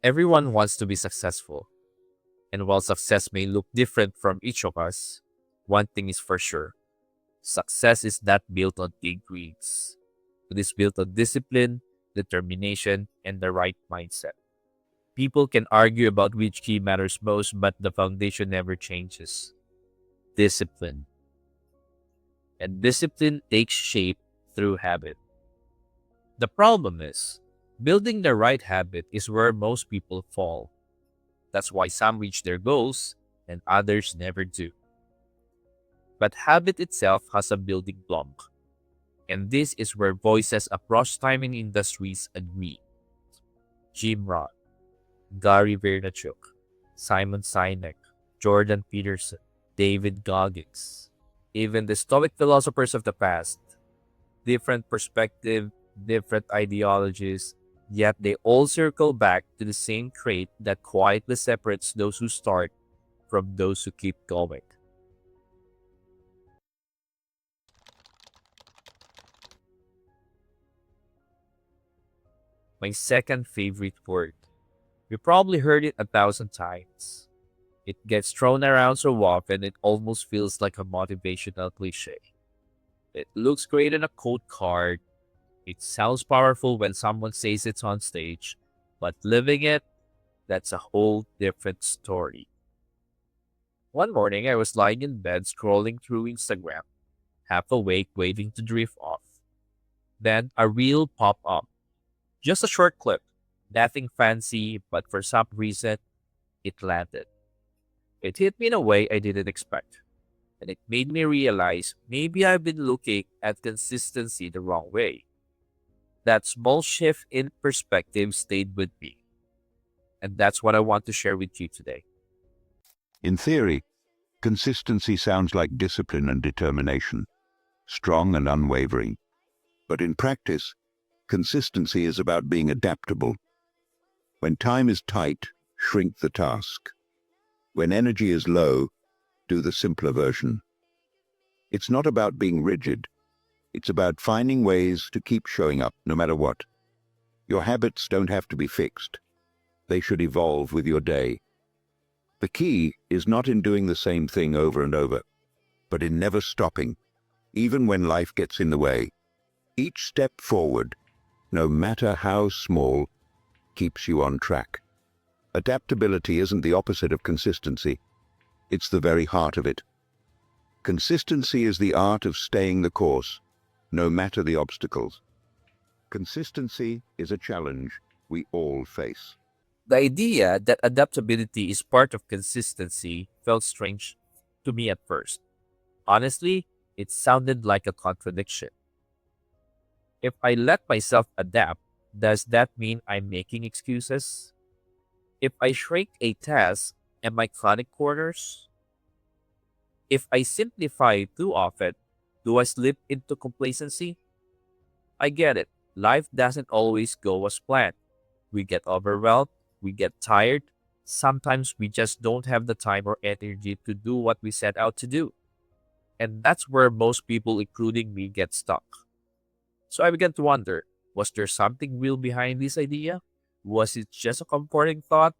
Everyone wants to be successful, and while success may look different from each of us, one thing is for sure: success is not built on big dreams. It is built on discipline, determination, and the right mindset. People can argue about which key matters most, but the foundation never changes: discipline. And discipline takes shape through habit. The problem is, building the right habit is where most people fall. That's why some reach their goals and others never do. But habit itself has a building block. And this is where voices across time and industries agree. Jim Rohn, Gary Vaynerchuk, Simon Sinek, Jordan Peterson, David Goggins, even the Stoic philosophers of the past. Different perspective, different ideologies, yet they all circle back to the same trait that quietly separates those who start from those who keep going. My second favorite word. You probably heard it 1,000 times. It gets thrown around so often it almost feels like a motivational cliche. It looks great on a quote card. It sounds powerful when someone says it's on stage, but living it, that's a whole different story. One morning, I was lying in bed scrolling through Instagram, half awake, waiting to drift off. Then a reel popped up. Just a short clip, nothing fancy, but for some reason, it landed. It hit me in a way I didn't expect. And it made me realize maybe I've been looking at consistency the wrong way. That small shift in perspective stayed with me. And that's what I want to share with you today. In theory, consistency sounds like discipline and determination, strong and unwavering. But in practice, consistency is about being adaptable. When time is tight, shrink the task. When energy is low, do the simpler version. It's not about being rigid. It's about finding ways to keep showing up no matter what. Your habits don't have to be fixed. They should evolve with your day. The key is not in doing the same thing over and over, but in never stopping, even when life gets in the way. Each step forward, no matter how small, keeps you on track. Adaptability isn't the opposite of consistency. It's the very heart of it. Consistency is the art of staying the course, no matter the obstacles. Consistency is a challenge we all face. The idea that adaptability is part of consistency felt strange to me at first. Honestly, it sounded like a contradiction. If I let myself adapt, does that mean I'm making excuses? If I shrink a task, am I cutting corners? If I simplify too often, do I slip into complacency? I get it. Life doesn't always go as planned. We get overwhelmed, we get tired. Sometimes we just don't have the time or energy to do what we set out to do. And that's where most people, including me, get stuck. So I began to wonder, was there something real behind this idea? Was it just a comforting thought?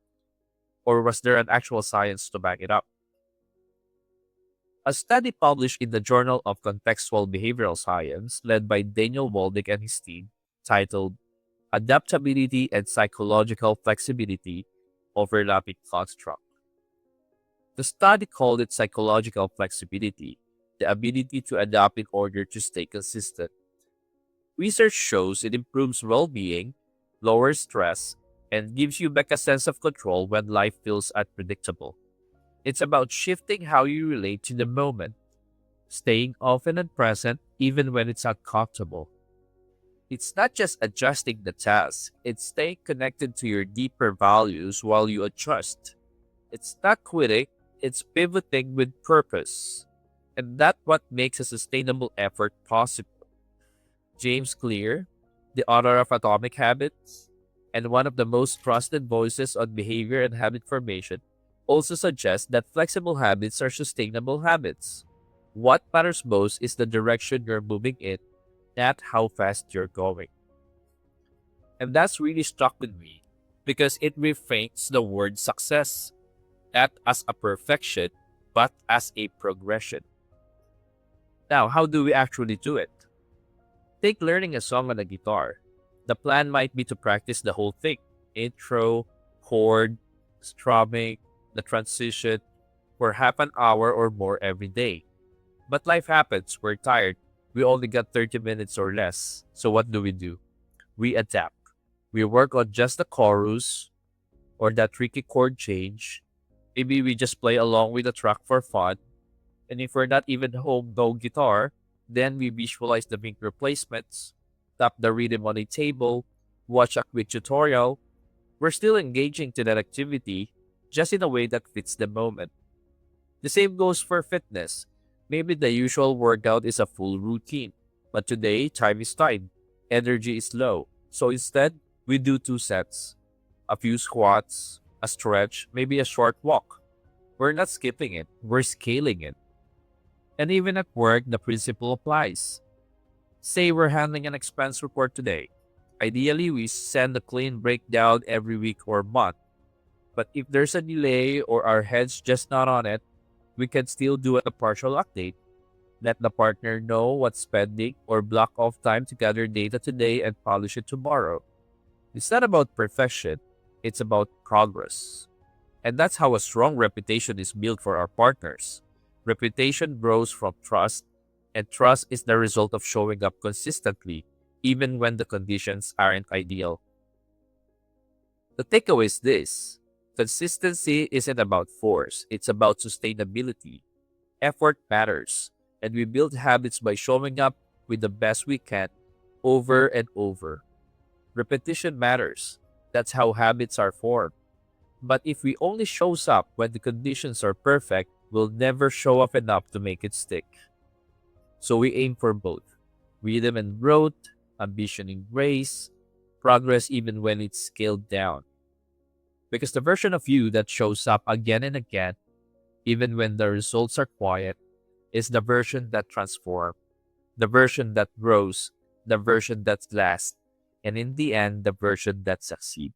Or was there an actual science to back it up? A study published in the Journal of Contextual Behavioral Science, led by Daniel Waldick and his team, titled Adaptability and Psychological Flexibility: Overlapping Construct. The study called it psychological flexibility, the ability to adapt in order to stay consistent. Research shows it improves well being, lowers stress, and gives you back a sense of control when life feels unpredictable. It's about shifting how you relate to the moment, staying open and present even when it's uncomfortable. It's not just adjusting the task, it's staying connected to your deeper values while you adjust. It's not quitting, it's pivoting with purpose. And that's what makes a sustainable effort possible. James Clear, the author of Atomic Habits and one of the most trusted voices on behavior and habit formation, also suggests that flexible habits are sustainable habits. What matters most is the direction you're moving in, not how fast you're going. And that's really stuck with me. because it reframes the word success not as a perfection, but as a progression. Now, how do we actually do it? Take learning a song on a guitar. The plan might be to practice the whole thing: intro, chord, strumming, the transition for half an hour or more every day. But life happens, we're tired, we only got 30 minutes or less. So what do? We adapt. We work on just the chorus or that tricky chord change. Maybe we just play along with the track for fun. And if we're not even home no guitar, then we visualize the beat replacements, tap the rhythm on a table, watch a quick tutorial. We're still engaging to that activity, just in a way that fits the moment. The same goes for fitness. Maybe the usual workout is a full routine, but today time is tight, energy is low. So instead, we do two sets: a few squats, a stretch, maybe a short walk. We're not skipping it, we're scaling it. And even at work, the principle applies. Say we're handling an expense report today. Ideally, we send a clean breakdown every week or month. But if there's a delay or our head's just not on it, we can still do a partial update. Let the partner know what's pending or block off time to gather data today and polish it tomorrow. It's not about perfection, it's about progress. And that's how a strong reputation is built for our partners. Reputation grows from trust, and trust is the result of showing up consistently, even when the conditions aren't ideal. The takeaway is this: consistency isn't about force, it's about sustainability. Effort matters, and we build habits by showing up with the best we can over and over. Repetition matters. That's how habits are formed. But if we only shows up when the conditions are perfect, we'll never show up enough to make it stick. So we aim for both: rhythm and growth, ambition and grace, progress even when it's scaled down. Because the version of you that shows up again and again, even when the results are quiet, is the version that transforms, the version that grows, the version that lasts, and in the end, the version that succeeds.